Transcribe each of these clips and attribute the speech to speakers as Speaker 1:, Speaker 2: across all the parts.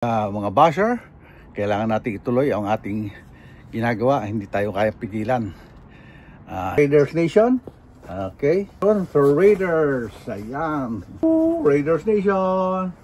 Speaker 1: Mga basher, kailangan natin ituloy ang ating ginagawa, hindi tayo kaya pigilan. Raiders Nation, okay, for Raiders, ayan, Raiders Nation,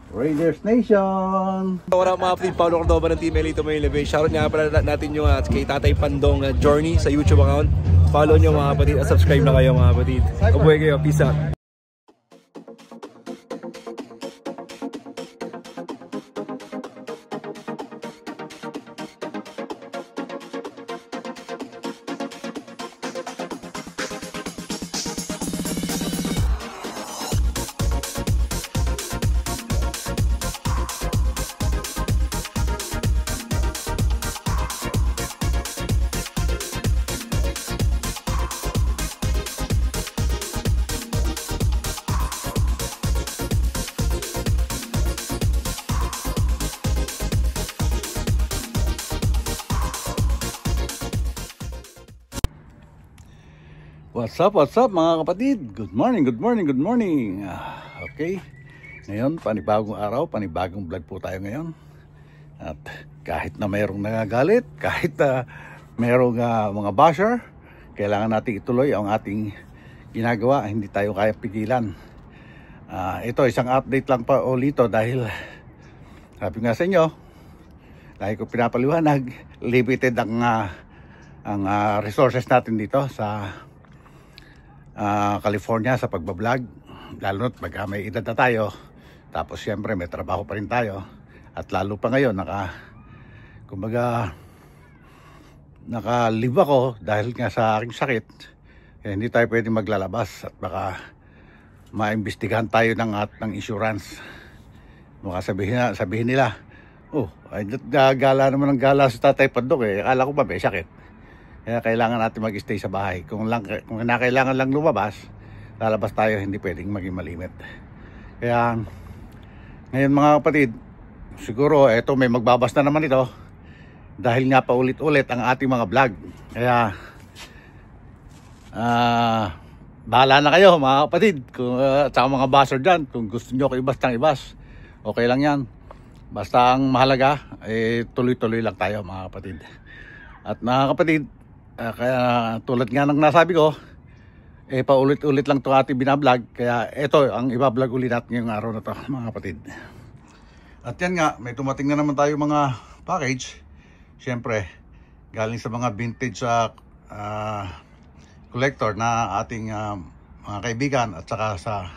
Speaker 1: Raiders Nation.
Speaker 2: Wala mga kapatid, Paolo Cordova ng Team Elito Manila Bay. Shoutout nga pala natin yung kay Tatay Pandong Journey sa YouTube account. Follow nyo mga kapatid at subscribe na kayo mga kapatid. Kabuhay kayo, peace out.
Speaker 1: What's up mga kapatid? Good morning. Okay, ngayon panibagong araw, panibagong vlog po tayo ngayon. At kahit na mayroong nagagalit, kahit mayroong mga basher, kailangan natin ituloy ang ating ginagawa, hindi tayo kaya pigilan. Ito isang update lang pa ulito dahil sabi nga sa inyo, dahil ko pinapaliwanag, limited ang resources natin dito sa California sa pagbablog, lalo na pag may edad na tayo, tapos siyempre may trabaho pa rin tayo, at lalo pa ngayon naka-live ako dahil nga sa aking sakit, kaya hindi tayo pwede maglalabas at baka maimbestigahan tayo ng insurance. Baka sabihin nila, ay gala naman ng gala si Tatay Pandong akala ko ba may sakit. Kaya kailangan natin mag-stay sa bahay. Kung kailangan lang lumabas, lalabas tayo, hindi pwedeng maging malimit. Kaya ngayon mga kapatid, siguro eto may magbabas na naman ito dahil nga paulit-ulit ang ating mga vlog. Kaya bahala na kayo mga kapatid, at saka mga basher dyan, kung gusto nyo ko ibas ng ibas, okay lang yan. Basta ang mahalaga, tuloy-tuloy lang tayo mga kapatid. At mga kapatid, kaya tulad nga ng nasabi ko, paulit-ulit lang itong ating binablog. Kaya ito ang ibablog ulit natin ngayong araw na to mga kapatid. At yan nga, may tumating na naman tayo mga package. Siyempre, galing sa mga vintage collector na ating mga kaibigan at saka sa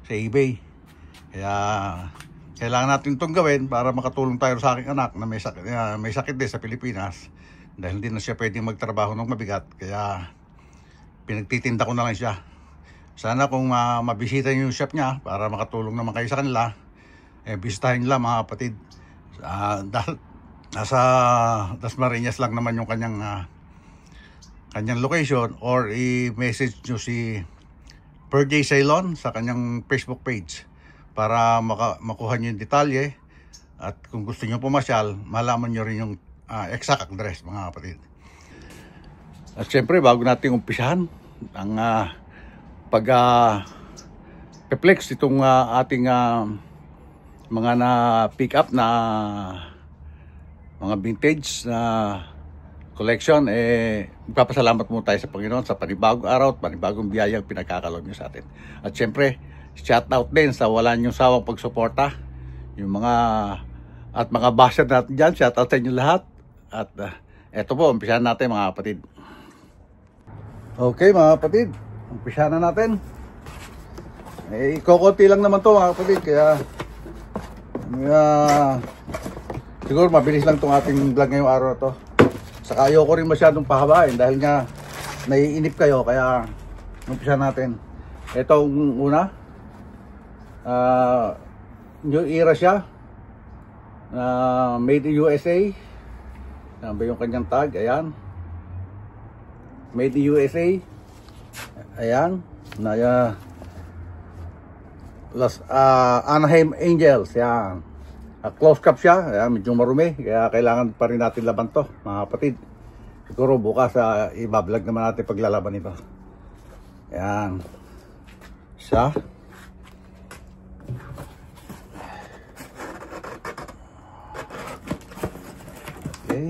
Speaker 1: eBay. Kaya kailangan natin itong gawin para makatulong tayo sa aking anak na may sakit din sa Pilipinas. Dahil hindi na siya pwedeng magtrabaho ng mabigat, kaya pinagtitinda ko na lang siya. Sana kung mabisita niyo yung shop niya para makatulong naman kayo sa kanila, bisitahin nila mga kapatid. Nasa Dasmariñas lang naman yung kanyang location, or i-message nyo si Per J Ceylon sa kanyang Facebook page para makuha nyo yung detalye, at kung gusto nyo pumasyal, malaman nyo rin yung exact address mga kapatid. At syempre bago natin umpisahan ang pag-flex itong ating mga na pick up na mga vintage na collection, magpapasalamat muna tayo sa Panginoon sa panibagong araw at panibagong biyayang pinagkakaloob niyo sa atin. At syempre shout out din sa wala niyong sawang pagsuporta, yung mga basher natin dyan. Shout out sa inyo lahat. At eto po, umpisahan natin mga kapatid. Okay mga kapatid, umpisahan na natin. Kukunti lang naman to mga kapatid, kaya siguro mabilis lang tong ating vlog ngayong araw na to. Saka ayoko rin masyadong pahabain dahil nga naiinip kayo, kaya umpisahan natin. Etong una, new era siya, made in USA. Yan ba yung kanyang tag? Ayan, made in USA. Ayan, Anaheim Angels. Yan, close cup siya. Ayan, medyo marumi, kaya kailangan pa rin natin laban to mga kapatid. Siguro bukas ibablog naman natin paglalaban nito. Ayan siya. Okay.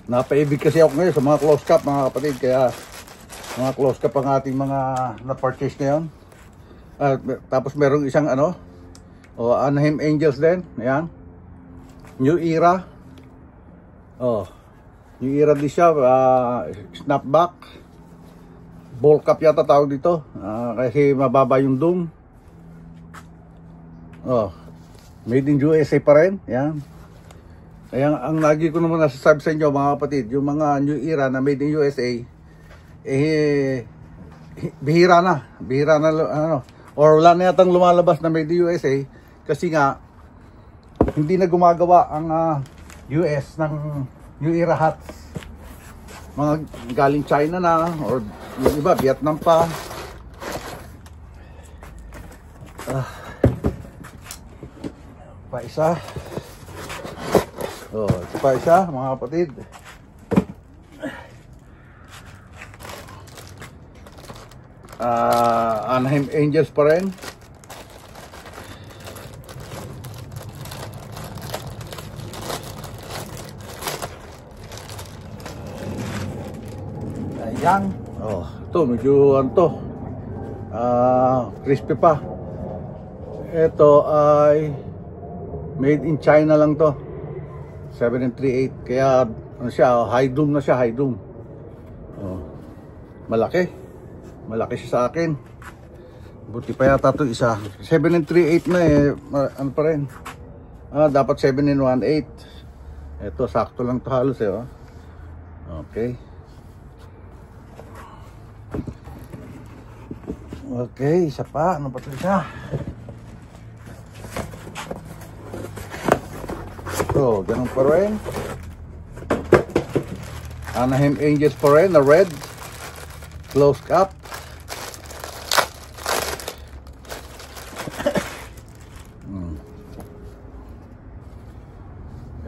Speaker 1: Napaibig kasi ako ngayon sa mga close cup mga kapatid, kaya mga close cup ang ating mga na-purchase ngayon. Tapos merong isang ano, Anaheim Angels din, ayan. New Era. New Era din siya, snapback. Ball cup yata tawag dito, kasi mababa yung dome. Made in USA pa rin, ayan. Kaya ang lagi ko naman nasasabi sa inyo mga kapatid, yung mga New Era na made in USA, bihira na ano, or wala na yatang lumalabas na made in USA kasi nga hindi na gumagawa ang US ng New Era hats. Mga galing China na, or yung iba Vietnam pa. Pa isa. Ito pa isa mga kapatid. Anaheim Angels pa rin. Ayan. Ito medyo anto. Crispy pa. Ito ay made in China lang to. 7 3/8, kaya ano siya, high doom na siya, high doom. Malaki siya sa akin. Buti pa yata to isa. 7 3/8 na ano pa rin. Dapat 7 1/8. Ito sakto lang to halos Okay. Okay, isa pa. Ano pa to isa? Ito, ganun pa rin. Anaheim Angels pa rin, na red. Close cup.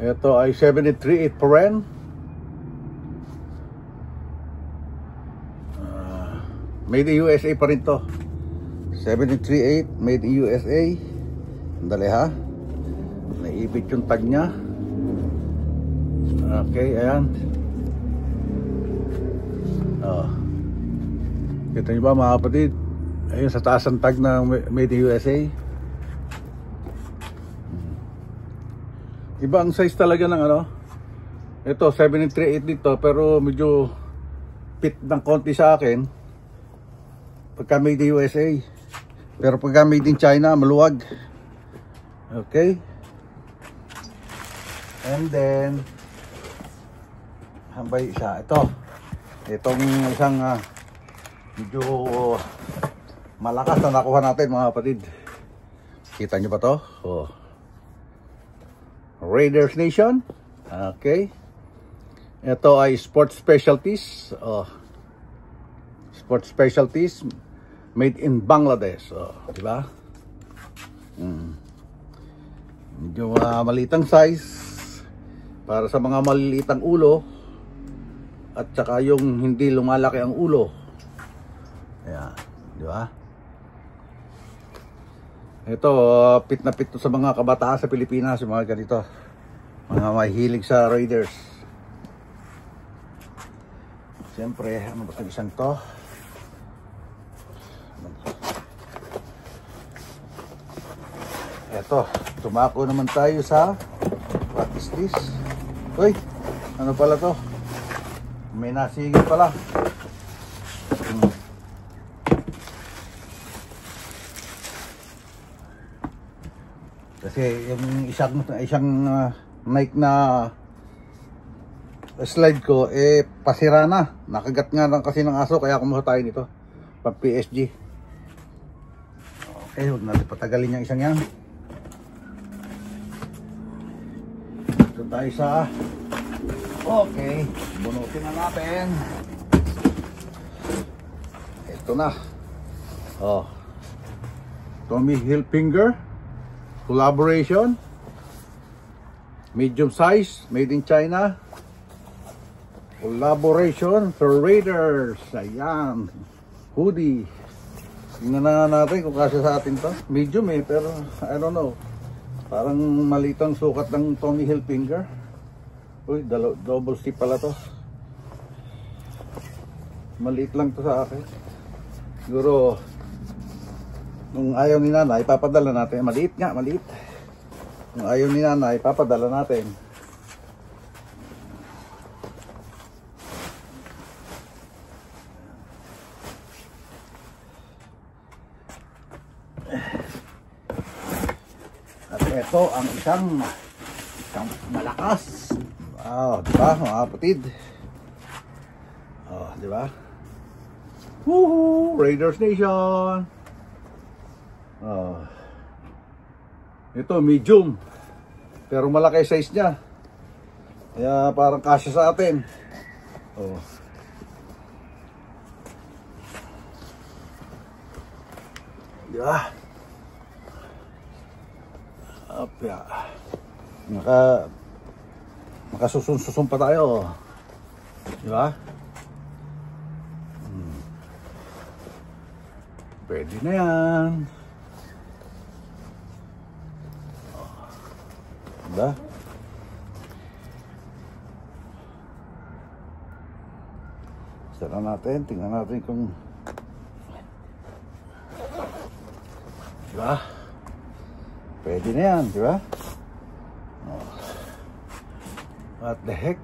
Speaker 1: Ito ay 7 3/8 pa rin. Made in USA pa rin to. 7 3/8 made in USA. Dali ha. Naibit yung tag nya. Okay, ayan. Kita nyo ba mga kapatid? Ayun sa taas ang tag na made in USA. Iba ang size talaga ng ano. Ito 7 3/8 dito, pero medyo fit ng konti sa akin pagka made in USA. Pero pagka made in China, maluwag. Okay. And then hambay isa. Itong isang medyo malakas na nakuha natin mga kapatid. Kita nyo ba to? Raiders Nation. Okay. Ito ay Sports Specialties. Sports Specialties made in Bangladesh. Diba? Medyo malitang size para sa mga maliliitang ulo at saka yung hindi lumalaki ang ulo. Ayan, di ba? Ito, pit na pit sa mga kabataan sa Pilipinas, yung mga ganito. Mga mahilig sa Raiders. Siyempre, ano ba itong isang to? Ito, tumako naman tayo sa what is this? Uy, ano pala to? May nasigil pala. Kasi yung isang Nike na slide ko pasira na. Nakagat nga lang kasi ng aso, kaya kumuha tayo nito. Pag PSG. Okay, huwag natin patagalin yung isang yan. Ito tayo sa okay, bunutin na natin. Ito na. Tommy Hilfiger collaboration, medium size, made in China. Collaboration for Raiders. Ayan, hoodie. Tingnan na natin kung kasya sa atin to. Medium pero I don't know. Parang maliit ang sukat ng Tommy Hilfiger. Uy, double C pala to. Maliit lang to sa akin. Siguro nung ayaw ni nanay, papadala natin. Maliit nga, maliit. Nung ayaw ni nanay, papadala natin. At ito ang isang malakas. Diba mga kapatid? Diba? Woohoo! Raiders Nation! Ito medium. Pero malaki size niya. Kaya parang kasya sa atin. Diba? Apya. Makasusun pa tayo. Diba? Pwede na yan. Diba? Sara natin. Tingnan natin kung diba? Pwede na yan. Diba? What the heck?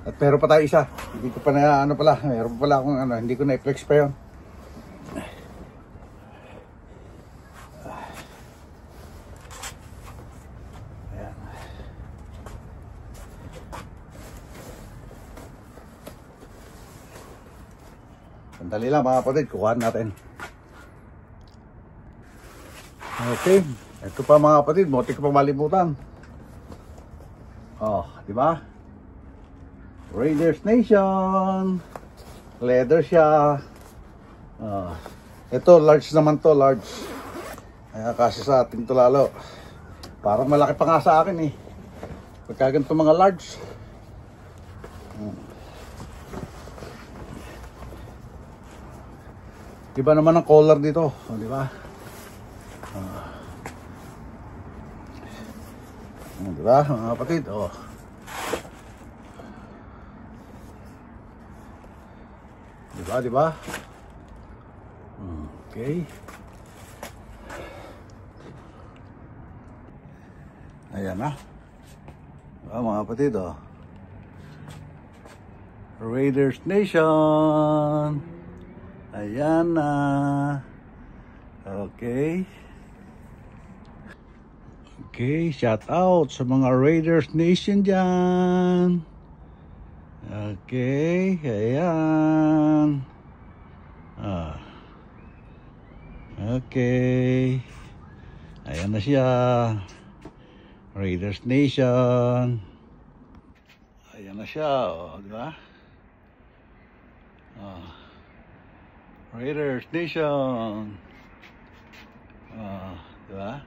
Speaker 1: At pero pa tayo isa. Hindi ko pa na ano pala. Meron pa pala akong ano. Hindi ko na-flex pa yun. Ayan. Sandali lang mga kapatid. Kukuhaan natin. Okay. Ito pa mga kapatid. Buti ko pa malimutan. Di ba? Raiders Nation. Leather siya. Ito large naman to, large. Kaya kasi sa atin to lalo. Parang malaki pa nga sa akin eh. Pagka ganito mga large. Iba naman ang collar dito, di ba? Di ba mga kapatid? Di ba? Okay. Ayan na. Mga kapatid, Raiders Nation. Ayan na. Okay. Okay, shout out sa mga Raiders Nation dyan. Okay, ayan. Okay. Ayan na siya. Raiders Nation. Ayan na siya, di ba? Raiders Nation. Di ba?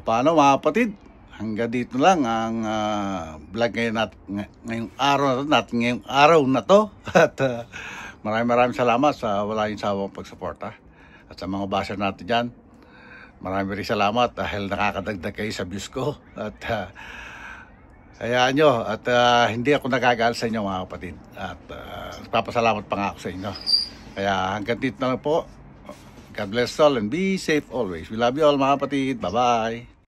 Speaker 1: Paano mga kapatid? Hanggang dito lang ang vlog ngayong araw na to. At maraming salamat sa wala yung sawang pagsuporta. At sa mga basher natin dyan, maraming salamat dahil nakakadagdag kayo sa views ko. At hayaan nyo. At hindi ako nagagalit sa inyo mga kapatid. At nagpapasalamat pa nga ako sa inyo. Kaya hanggang dito na lang po. God bless all and be safe always. We love you all mga kapatid. Bye-bye.